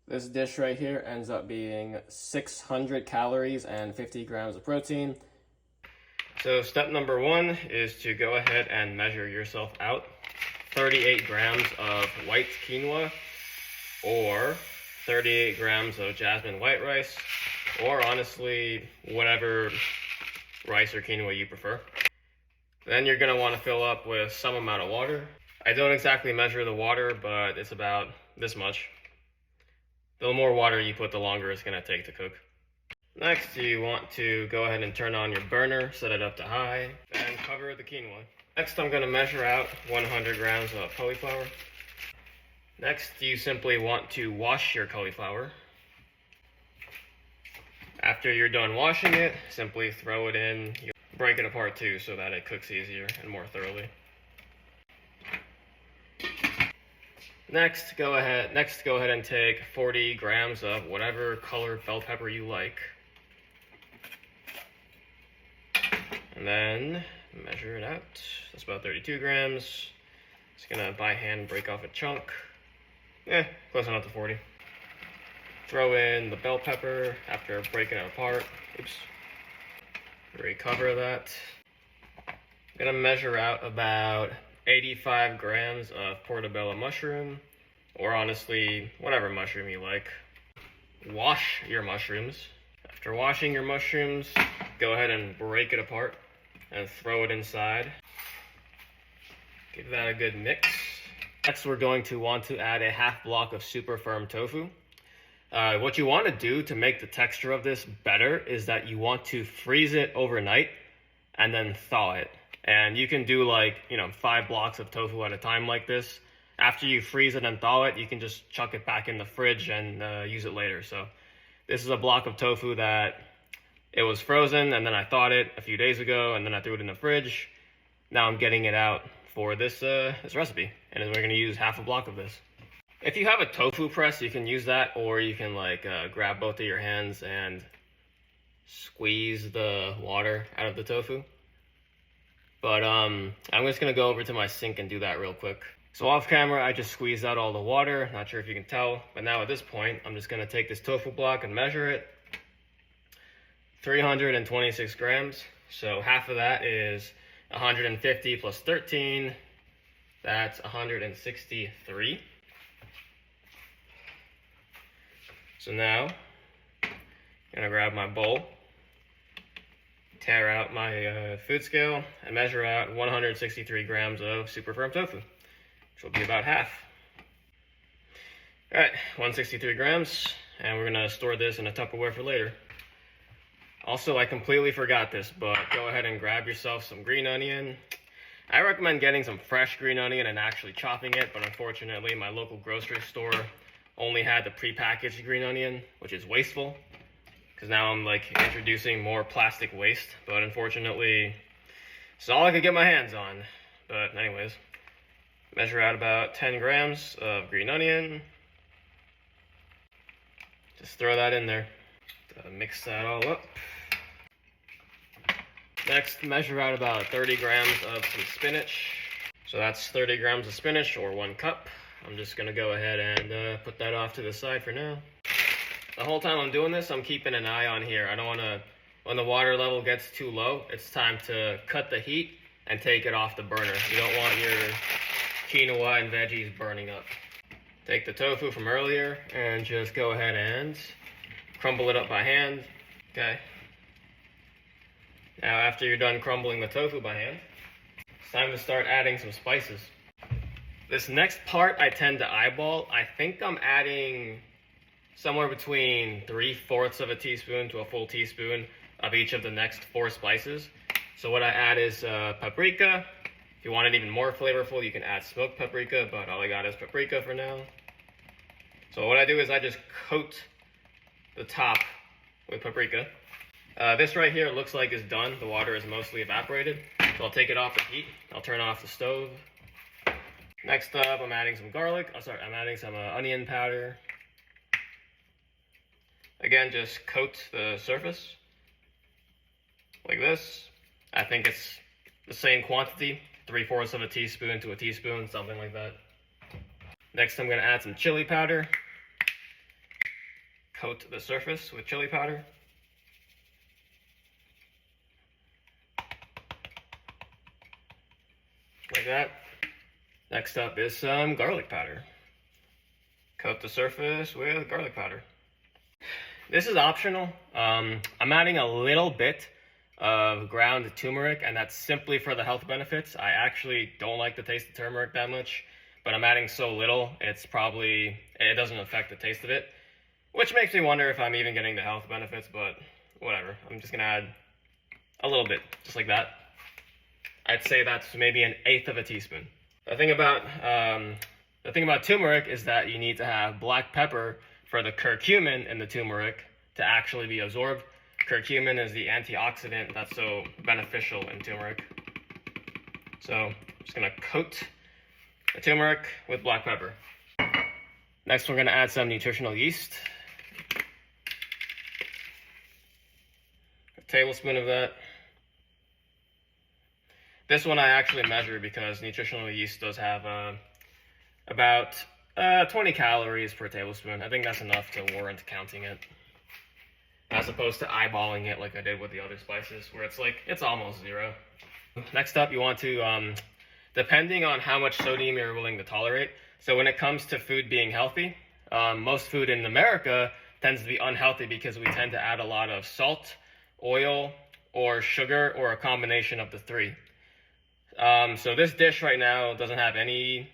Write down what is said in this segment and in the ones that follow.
This dish right here ends up being 600 calories and 50 grams of protein. So step number one is to go ahead and measure yourself out. 38 grams of white quinoa, or 38 grams of jasmine white rice, or honestly, whatever rice or quinoa you prefer. Then you're gonna wanna fill up with some amount of water. I don't exactly measure the water, but it's about this much. The more water you put, the longer it's gonna take to cook. Next, you want to go ahead and turn on your burner, set it up to high, and cover the quinoa. Next, I'm gonna measure out 100 grams of cauliflower. Next, you simply want to wash your cauliflower. After you're done washing it, simply throw it in. You break it apart too so that it cooks easier and more thoroughly. Next, go ahead and take 40 grams of whatever color bell pepper you like. And then measure it out. That's about 32 grams. Just gonna by hand break off a chunk. Close enough to 40. Throw in the bell pepper after breaking it apart. Oops. Recover that. I'm gonna measure out about 85 grams of portobello mushroom, or honestly, whatever mushroom you like. Wash your mushrooms. After washing your mushrooms, go ahead and break it apart and throw it inside. Give that a good mix. Next, we're going to want to add a half block of super firm tofu. What you want to do to make the texture of this better is that you want to freeze it overnight and then thaw it. And you can do 5 blocks of tofu at a time like this. After you freeze it and thaw it, you can just chuck it back in the fridge and use it later. So this is a block of tofu that it was frozen, and then I thawed it a few days ago, and then I threw it in the fridge. Now I'm getting it out for this recipe, and we're going to use half a block of this. If you have a tofu press, you can use that, or you can grab both of your hands and squeeze the water out of the tofu. But I'm just gonna go over to my sink and do that real quick. So off camera, I just squeezed out all the water. Not sure if you can tell, but now at this point, I'm just gonna take this tofu block and measure it. 326 grams. So half of that is 150 plus 13. That's 163. So now, I'm gonna grab my bowl, tear out my food scale, and measure out 163 grams of super firm tofu, which will be about half. All right, 163 grams, and we're gonna store this in a Tupperware for later. Also, I completely forgot this, but go ahead and grab yourself some green onion. I recommend getting some fresh green onion and actually chopping it, but unfortunately, my local grocery store only had the prepackaged green onion, which is wasteful, because now I'm introducing more plastic waste. But unfortunately, it's all I could get my hands on. But anyways, measure out about 10 grams of green onion. Just throw that in there. Mix that all up. Next, measure out about 30 grams of some spinach. So that's 30 grams of spinach, or 1 cup. I'm just gonna go ahead and put that off to the side for now. The whole time I'm doing this, I'm keeping an eye on here. I don't wanna, when the water level gets too low, it's time to cut the heat and take it off the burner. You don't want your quinoa and veggies burning up. Take the tofu from earlier and just go ahead and crumble it up by hand. Okay. Now after you're done crumbling the tofu by hand, it's time to start adding some spices. This next part I tend to eyeball. I think I'm adding somewhere between 3/4 of a teaspoon to a full teaspoon of each of the next 4 spices. So what I add is paprika. If you want it even more flavorful, you can add smoked paprika, but all I got is paprika for now. So what I do is I just coat the top with paprika. This right here looks like it's done. The water is mostly evaporated. So I'll take it off the heat. I'll turn off the stove. Next up, I'm adding some garlic. I'm adding some onion powder. Again, just coat the surface like this. I think it's the same quantity, 3/4 of a teaspoon to a teaspoon, something like that. Next, I'm going to add some chili powder. coat the surface with chili powder. Like that. Next up is some garlic powder. Coat the surface with garlic powder. This is optional. I'm adding a little bit of ground turmeric, and that's simply for the health benefits. I actually don't like the taste of turmeric that much, but I'm adding so little, it doesn't affect the taste of it, which makes me wonder if I'm even getting the health benefits, but whatever. I'm just gonna add a little bit, just like that. I'd say that's maybe 1/8 of a teaspoon. The thing about turmeric is that you need to have black pepper for the curcumin in the turmeric to actually be absorbed. Curcumin is the antioxidant that's so beneficial in turmeric. So I'm just gonna coat the turmeric with black pepper. Next, we're gonna add some nutritional yeast. A tablespoon of that. This one I actually measure because nutritional yeast does have about 20 calories per tablespoon. I think that's enough to warrant counting it, as opposed to eyeballing it like I did with the other spices, where it's almost 0. Next up, you want to, depending on how much sodium you're willing to tolerate. So when it comes to food being healthy, most food in America tends to be unhealthy because we tend to add a lot of salt, oil, or sugar, or a combination of the three. So this dish right now doesn't have any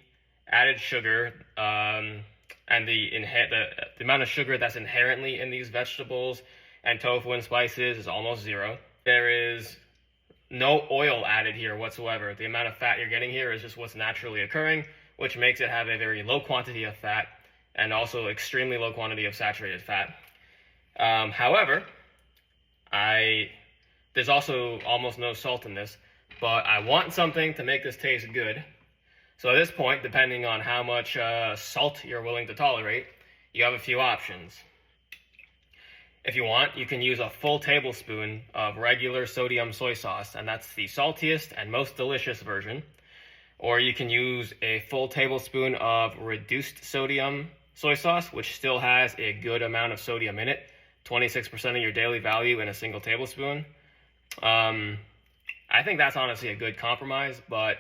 added sugar, and the amount of sugar that's inherently in these vegetables and tofu and spices is almost 0. There is no oil added here whatsoever. The amount of fat you're getting here is just what's naturally occurring, which makes it have a very low quantity of fat and also extremely low quantity of saturated fat. However, there's also almost no salt in this, but I want something to make this taste good. So at this point, depending on how much salt you're willing to tolerate, you have a few options. If you want, you can use a full tablespoon of regular sodium soy sauce, and that's the saltiest and most delicious version. Or you can use a full tablespoon of reduced sodium soy sauce, which still has a good amount of sodium in it, 26% of your daily value in a single tablespoon. I think that's honestly a good compromise, but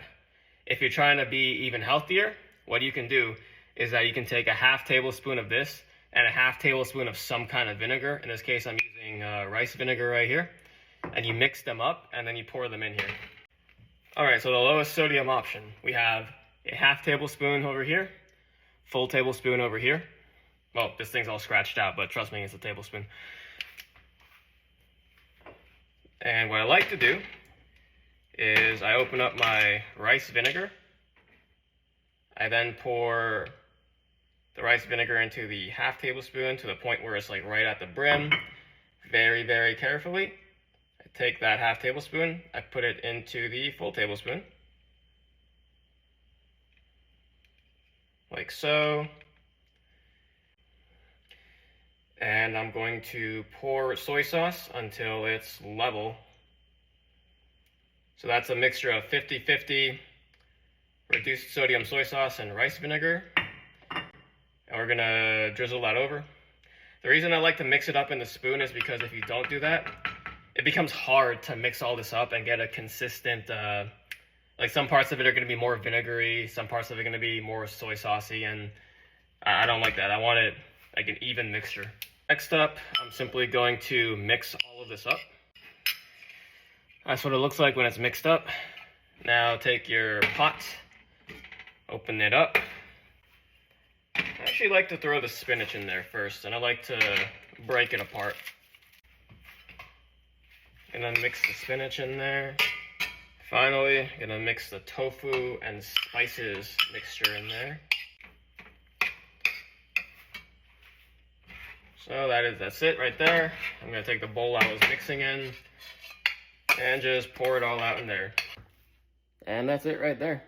if you're trying to be even healthier, what you can do is that you can take a 1/2 tablespoon of this and a 1/2 tablespoon of some kind of vinegar. In this case, I'm using rice vinegar right here. And you mix them up, and then you pour them in here. All right, so the lowest sodium option. We have a 1/2 tablespoon over here, full tablespoon over here. Well, this thing's all scratched out, but trust me, it's a tablespoon. And what I like to do is I open up my rice vinegar. I then pour the rice vinegar into the 1/2 tablespoon to the point where it's like right at the brim. Very, very carefully. I take that 1/2 tablespoon, I put it into the full tablespoon. Like so. And I'm going to pour soy sauce until it's level. So that's a mixture of 50-50 reduced sodium soy sauce and rice vinegar. And we're gonna drizzle that over. The reason I like to mix it up in the spoon is because if you don't do that, it becomes hard to mix all this up and get a consistent, like some parts of it are gonna be more vinegary, some parts of it are gonna be more soy saucy, and I don't like that. I want it like an even mixture. Next up, I'm simply going to mix all of this up. That's what it looks like when it's mixed up. Now take your pot, open it up. I actually like to throw the spinach in there first, and I like to break it apart. And then mix the spinach in there. Finally, gonna mix the tofu and spices mixture in there. So that's it right there. I'm gonna take the bowl I was mixing in and just pour it all out in there. And that's it right there.